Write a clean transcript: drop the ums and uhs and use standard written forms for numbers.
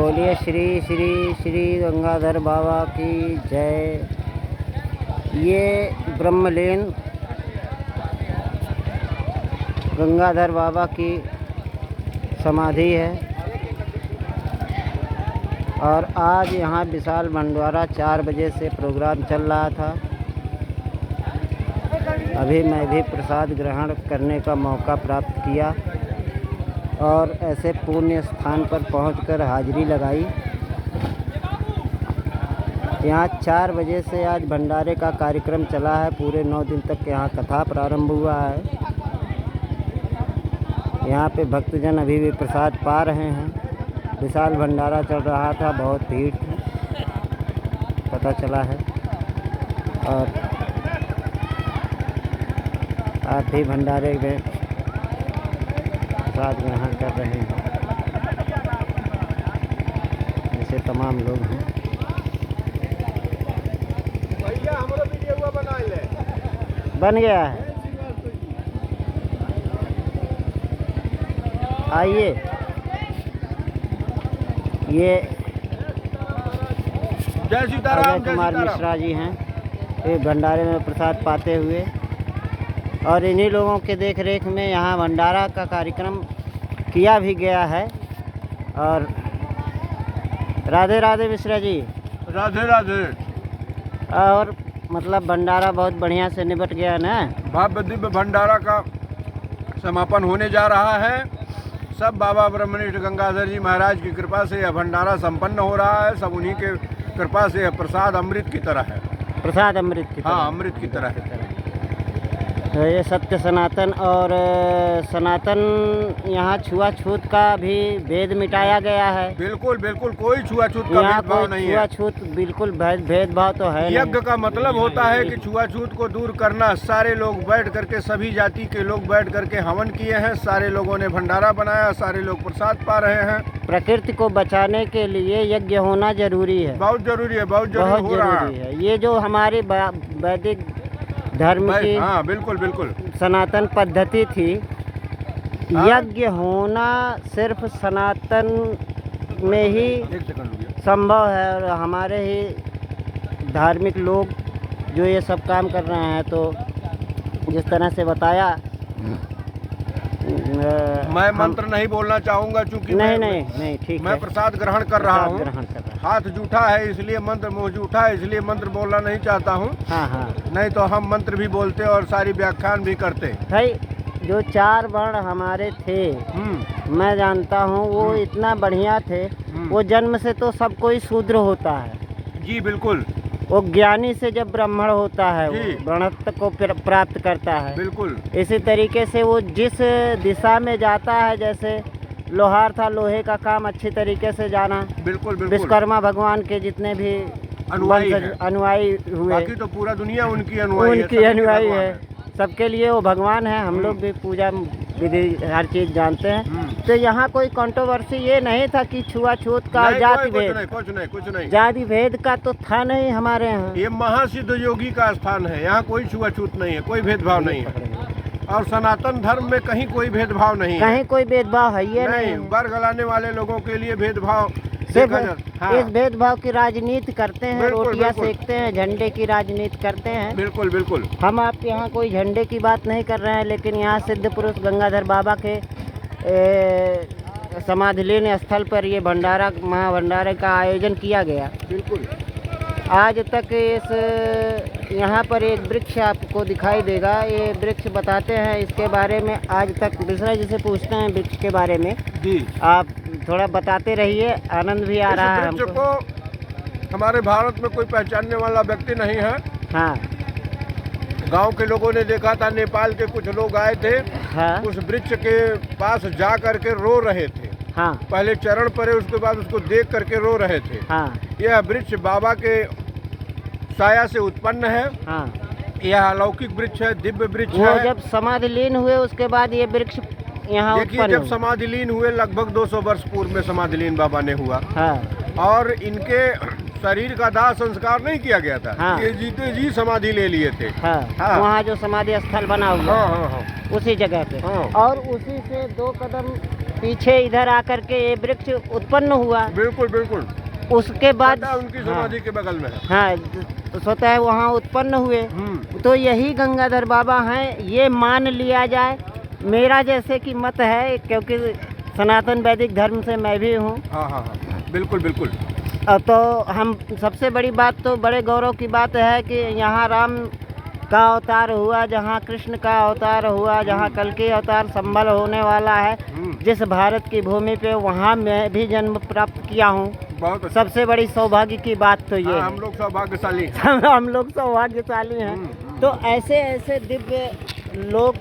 बोलिए श्री श्री श्री गंगाधर बाबा की जय। ये ब्रह्मलीन गंगाधर बाबा की समाधि है और आज यहाँ विशाल भंडारा 4 बजे से प्रोग्राम चल रहा था। अभी मैं भी प्रसाद ग्रहण करने का मौका प्राप्त किया और ऐसे पुण्य स्थान पर पहुंचकर हाजिरी लगाई। यहाँ 4 बजे से आज भंडारे का कार्यक्रम चला है। पूरे 9 दिन तक यहाँ कथा प्रारंभ हुआ है। यहाँ पे भक्तजन अभी भी प्रसाद पा रहे हैं। विशाल भंडारा चल रहा था, बहुत भीड़ थी, पता चला है। और आप भी भंडारे में प्रसाद ग्रहण कर रहे हैं, ऐसे तमाम लोग हैं। भैया हमारा वीडियो बना ले। बन गया है, आइए। ये जय सीताराम। अजय कुमार मिश्रा जी हैं, ये भंडारे में प्रसाद पाते हुए, और इन्हीं लोगों के देख रेख में यहाँ भंडारा का कार्यक्रम किया भी गया है। और राधे राधे मिश्रा जी। राधे राधे। और मतलब भंडारा बहुत बढ़िया से निपट गया ना। भव्य दिव्य भंडारा का समापन होने जा रहा है। सब बाबा ब्रह्मनिष्ठ गंगाधर जी महाराज की कृपा से यह भंडारा संपन्न हो रहा है। सब उन्हीं के कृपा से यह प्रसाद अमृत की तरह है। प्रसाद अमृत की तरह। हाँ, अमृत की तरह है। तो ये सत्य सनातन और सनातन यहाँ छुआछूत का भी भेद मिटाया गया है। बिल्कुल बिल्कुल, कोई छुआछूत का भेदभाव नहीं है। छुआछूत बिल्कुल भेदभाव तो है। यज्ञ का मतलब होता है कि छुआछूत को दूर करना। सारे लोग बैठ करके, सभी जाति के लोग बैठ करके हवन किए हैं। सारे लोगों ने भंडारा बनाया, सारे लोग प्रसाद पा रहे हैं। प्रकृति को बचाने के लिए यज्ञ होना जरूरी है। बहुत जरूरी है, बहुत जरूरी है। ये जो हमारी वैदिक धर्म की, हाँ बिल्कुल बिल्कुल, सनातन पद्धति थी। यज्ञ होना सिर्फ सनातन में ही संभव है। और हमारे ही धार्मिक लोग जो ये सब काम कर रहे हैं, तो जिस तरह से बताया, मैं मंत्र नहीं बोलना चाहूँगा चूँकि नहीं ठीक मैं है। प्रसाद ग्रहण कर रहा हूँ। हाथ जूठा है इसलिए मंत्र, मुँह जूठा है इसलिए मंत्र बोलना नहीं चाहता हूँ। हाँ। नहीं तो हम मंत्र भी बोलते और सारी व्याख्यान भी करते। भाई जो 4 वर्ण हमारे थे, मैं जानता हूँ, वो इतना बढ़िया थे। वो जन्म से तो सब कोई शूद्र होता है। जी बिल्कुल। वो ज्ञानी से जब ब्राह्मण होता है, वो ब्रह्मत्व को प्राप्त करता है। बिल्कुल। इसी तरीके से वो जिस दिशा में जाता है, जैसे लोहार था, लोहे का काम अच्छी तरीके से जाना। बिल्कुल बिल्कुल। विश्वकर्मा भगवान के जितने भी अनुयायी हुए, बाकी तो पूरा दुनिया उनकी अनुयायी है। सबके लिए वो भगवान है। हम लोग भी पूजा विधि हर चीज जानते हैं। तो यहाँ कोई कंट्रोवर्सी ये नहीं था कि छुआछूत का, जाति भेद, कुछ नहीं। जाति भेद का तो था नहीं हमारे यहाँ। ये महासिद्ध योगी का स्थान है। यहाँ कोई छुआछूत नहीं है, कोई भेदभाव नहीं है। और सनातन धर्म में कहीं कोई भेदभाव नहीं है। कहीं कोई भेदभाव है ये नहीं। बर गलाने वाले लोगों के लिए भेदभाव सिर्फ इस भेदभाव की राजनीति करते हैं। रोटियां सेकते हैं, झंडे की राजनीति करते हैं। बिल्कुल बिल्कुल। हम आप यहाँ कोई झंडे की बात नहीं कर रहे हैं, लेकिन यहाँ सिद्ध पुरुष गंगाधर बाबा के समाधिलीन स्थल पर ये भंडारा, महाभंडारे का आयोजन किया गया। बिल्कुल। आज तक यहाँ पर एक वृक्ष आपको दिखाई देगा। ये वृक्ष बताते हैं इसके बारे में। आज तक दूसरा जिसे पूछते हैं वृक्ष के बारे में जी, आप थोड़ा बताते रहिए, आनंद भी आ रहा है हमको। को हमारे भारत में कोई पहचानने वाला व्यक्ति नहीं है। हाँ। गांव के लोगों ने देखा था, नेपाल के कुछ लोग आए थे। हाँ। उस वृक्ष के पास जा करके रो रहे थे। हाँ। पहले चरण पड़े, उसके बाद उसको देख करके रो रहे थे। हाँ। यह वृक्ष बाबा के साया से उत्पन्न है। हाँ। यह अलौकिक वृक्ष है, दिव्य वृक्ष है। जब समाधिलीन हुए उसके बाद ये वृक्ष यहाँ देखिए, जब समाधिलीन हुए लगभग 200 वर्ष पूर्व में समाधिलीन बाबा ने हुआ। हाँ। और इनके शरीर का दाह संस्कार नहीं किया गया था। हाँ। ये जीते जी समाधि ले लिए थे। हाँ। हाँ। वहाँ जो समाधि स्थल बना हुआ, हाँ हाँ हाँ, उसी जगह पे। हाँ। और उसी से 2 कदम पीछे इधर आकर के ये वृक्ष उत्पन्न हुआ। बिल्कुल बिल्कुल। उसके बाद सदा उनकी समाधि के बगल में है। हाँ, स्वतः वहाँ उत्पन्न हुए। तो यही गंगाधर बाबा हैं, ये मान लिया जाए। मेरा जैसे कि मत है, क्योंकि सनातन वैदिक धर्म से मैं भी हूँ। हाँ हाँ हाँ, बिल्कुल बिल्कुल। तो हम सबसे बड़ी बात तो बड़े गौरव की बात है कि यहाँ राम का अवतार हुआ, जहाँ कृष्ण का अवतार हुआ, जहाँ कल की अवतार संभल होने वाला है, जिस भारत की भूमि पे, वहाँ मैं भी जन्म प्राप्त किया हूँ। बहुत अच्छा। सबसे बड़ी सौभाग्य की बात तो ये हम लोग सौभाग्यशाली हम लोग सौभाग्यशाली हैं। तो ऐसे ऐसे दिव्य लोग